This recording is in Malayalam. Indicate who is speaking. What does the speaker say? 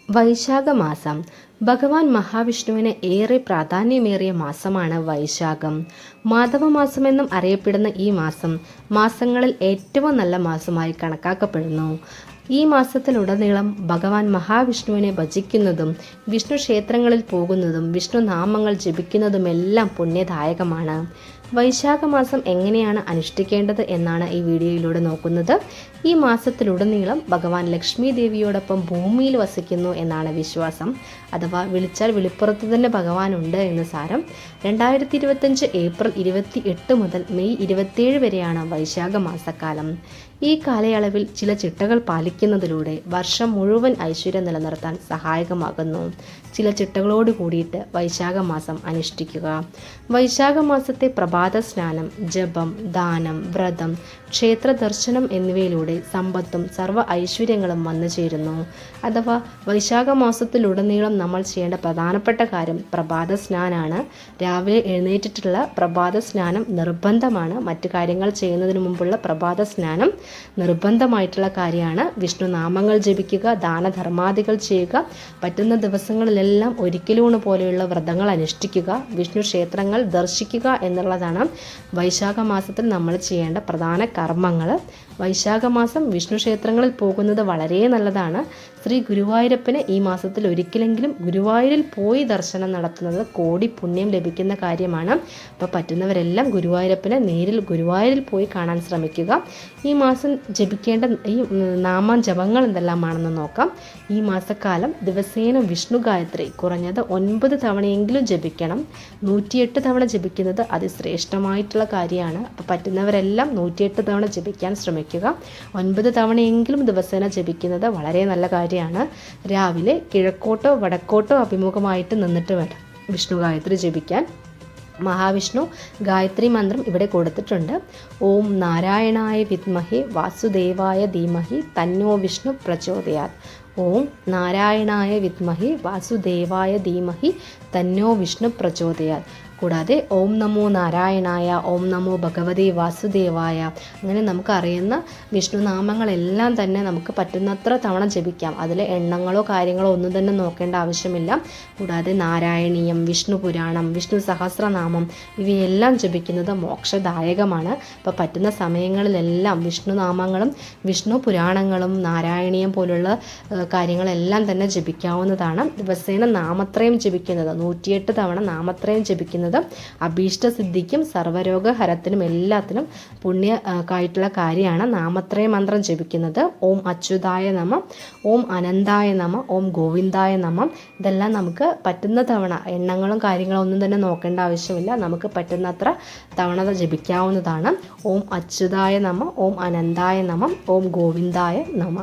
Speaker 1: വൈശാഖ മാസം ഭഗവാൻ മഹാവിഷ്ണുവിന് ഏറെ പ്രാധാന്യമേറിയ മാസമാണ് വൈശാഖം. മാധവമാസമെന്നും അറിയപ്പെടുന്ന ഈ മാസം മാസങ്ങളിൽ ഏറ്റവും നല്ല മാസമായി കണക്കാക്കപ്പെടുന്നു. ഈ മാസത്തിലുടനീളം ഭഗവാൻ മഹാവിഷ്ണുവിനെ ഭജിക്കുന്നതും വിഷ്ണു ക്ഷേത്രങ്ങളിൽ പോകുന്നതും വിഷ്ണു നാമങ്ങൾ ജപിക്കുന്നതുമെല്ലാം പുണ്യദായകമാണ്. വൈശാഖ മാസം എങ്ങനെയാണ് അനുഷ്ഠിക്കേണ്ടത് എന്നാണ് ഈ വീഡിയോയിലൂടെ നോക്കുന്നത്. ഈ മാസത്തിലുടനീളം ഭഗവാൻ ലക്ഷ്മി ദേവിയോടൊപ്പം ഭൂമിയിൽ വസിക്കുന്നു എന്നാണ് വിശ്വാസം. അഥവാ വിളിച്ചാൽ വിളിപ്പുറത്ത് തന്നെ ഭഗവാൻ ഉണ്ട് എന്ന് സാരം. 2025 ഏപ്രിൽ 28 മുതൽ മെയ് 27 വരെയാണ് വൈശാഖ മാസക്കാലം. ഈ കാലയളവിൽ ചില ചിട്ടകൾ പാലിക്കുന്നതിലൂടെ വർഷം മുഴുവൻ ഐശ്വര്യം നിലനിർത്താൻ സഹായകമാകുന്നു. ചില ചിട്ടകളോട് കൂടിയിട്ട് വൈശാഖ മാസം അനുഷ്ഠിക്കുക. വൈശാഖ മാസത്തെ പ്രഭാത സ്നാനം, ജപം, ദാനം, വ്രതം, ക്ഷേത്ര ദർശനം എന്നിവയിലൂടെ സമ്പത്തും സർവ്വ ഐശ്വര്യങ്ങളും വന്നു ചേരുന്നു. അഥവാ വൈശാഖ മാസത്തിലുടനീളം നമ്മൾ ചെയ്യേണ്ട പ്രധാനപ്പെട്ട കാര്യം പ്രഭാത സ്നാനമാണ്. രാവിലെ എഴുന്നേറ്റിട്ടുള്ള പ്രഭാത സ്നാനം നിർബന്ധമാണ്. മറ്റു കാര്യങ്ങൾ ചെയ്യുന്നതിന് മുമ്പുള്ള പ്രഭാത സ്നാനം നിർബന്ധമായിട്ടുള്ള കാര്യമാണ്. വിഷ്ണു നാമങ്ങൾ ജപിക്കുക, ദാനധർമാദികൾ ചെയ്യുക, പറ്റുന്ന ദിവസങ്ങളിലെല്ലാം ഒരിക്കലൂണ് പോലെയുള്ള വ്രതങ്ങൾ അനുഷ്ഠിക്കുക, വിഷ്ണു ക്ഷേത്രങ്ങൾ ദർശിക്കുക എന്നുള്ളതാണ് വൈശാഖ മാസത്തിൽ നമ്മൾ ചെയ്യേണ്ട പ്രധാന കർമ്മങ്ങൾ. വൈശാഖ മാസം വിഷ്ണു ക്ഷേത്രങ്ങളിൽ പോകുന്നത് വളരെ നല്ലതാണ്. ശ്രീ ഗുരുവായൂരപ്പന് ഈ മാസത്തിൽ ഒരിക്കലെങ്കിലും ഗുരുവായൂരിൽ പോയി ദർശനം നടത്തുന്നത് കോടി പുണ്യം ലഭിക്കുന്ന കാര്യമാണ്. അപ്പോൾ പറ്റുന്നവരെല്ലാം ഗുരുവായൂരപ്പനെ നേരിൽ ഗുരുവായൂരിൽ പോയി കാണാൻ ശ്രമിക്കുക. ഈ മാസം ജപിക്കേണ്ട ഈ നാമജപങ്ങൾ എന്തെല്ലാമാണെന്ന് നോക്കാം. ഈ മാസക്കാലം ദിവസേന വിഷ്ണു ഗായത്രി കുറഞ്ഞത് 9 തവണയെങ്കിലും ജപിക്കണം. 108 തവണ ജപിക്കുന്നത് അതിശ്രേഷ്ഠമായിട്ടുള്ള കാര്യമാണ്. അപ്പോൾ പറ്റുന്നവരെല്ലാം 108 തവണ ജപിക്കാൻ ശ്രമിക്കുക. 9 തവണയെങ്കിലും ദിവസേന ജപിക്കുന്നത് വളരെ നല്ല കാര്യമാണ്. രാവിലെ കിഴക്കോട്ടോ വടക്കോട്ടോ അഭിമുഖമായിട്ട് നിന്നിട്ട് വേണം വിഷ്ണു ഗായത്രി ജപിക്കാൻ. മഹാവിഷ്ണു ഗായത്രി മന്ത്രം ഇവിടെ കൊടുത്തിട്ടുണ്ട്. ഓം നാരായണായ വിദ്മഹി വാസുദേവായ ധീമഹി തന്നോ വിഷ്ണു പ്രചോദയാത്. ഓം നാരായണായ വിദ്മഹി വാസുദേവായ ധീമഹി തന്നോ വിഷ്ണു പ്രചോദയാത്. കൂടാതെ ഓം നമോ നാരായണായ, ഓം നമോ ഭഗവതി വാസുദേവായ, അങ്ങനെ നമുക്കറിയുന്ന വിഷ്ണു നാമങ്ങളെല്ലാം തന്നെ നമുക്ക് പറ്റുന്നത്ര തവണ ജപിക്കാം. അതിൽ എണ്ണങ്ങളോ കാര്യങ്ങളോ ഒന്നും തന്നെ നോക്കേണ്ട ആവശ്യമില്ല. കൂടാതെ നാരായണീയം, വിഷ്ണു പുരാണം, വിഷ്ണു സഹസ്രനാമം ഇവയെല്ലാം ജപിക്കുന്നത് മോക്ഷദായകമാണ്. അപ്പോൾ പറ്റുന്ന സമയങ്ങളിലെല്ലാം വിഷ്ണു നാമങ്ങളും വിഷ്ണു പുരാണങ്ങളും നാരായണീയം പോലുള്ള കാര്യങ്ങളെല്ലാം തന്നെ ജപിക്കാവുന്നതാണ്. ദിവസേന നാമത്രയം ജപിക്കുന്നത് 108 തവണ നാമത്രയം ജപിക്കുന്നത് അഭീഷ്ടസിദ്ധിക്കും സർവ്വരോഗഹരത്തിനും എല്ലാത്തിനും പുണ്യമായിട്ടുള്ള കാര്യമാണ്. നാമത്രയ മന്ത്രം ജപിക്കുന്നത് ഓം അച്യുതായ നമ, ഓം അനന്തായ നമ, ഓം ഗോവിന്ദായ നമ. ഇതെല്ലാം നമുക്ക് പറ്റുന്ന തവണ എണ്ണങ്ങളും കാര്യങ്ങളും ഒന്നും തന്നെ നോക്കേണ്ട ആവശ്യമില്ല. നമുക്ക് പറ്റുന്നത്ര തവണ ജപിക്കാവുന്നതാണ്. ഓം അച്യുതായ നമ, ഓം അനന്തായ നമ, ഓം ഗോവിന്ദായ നമ.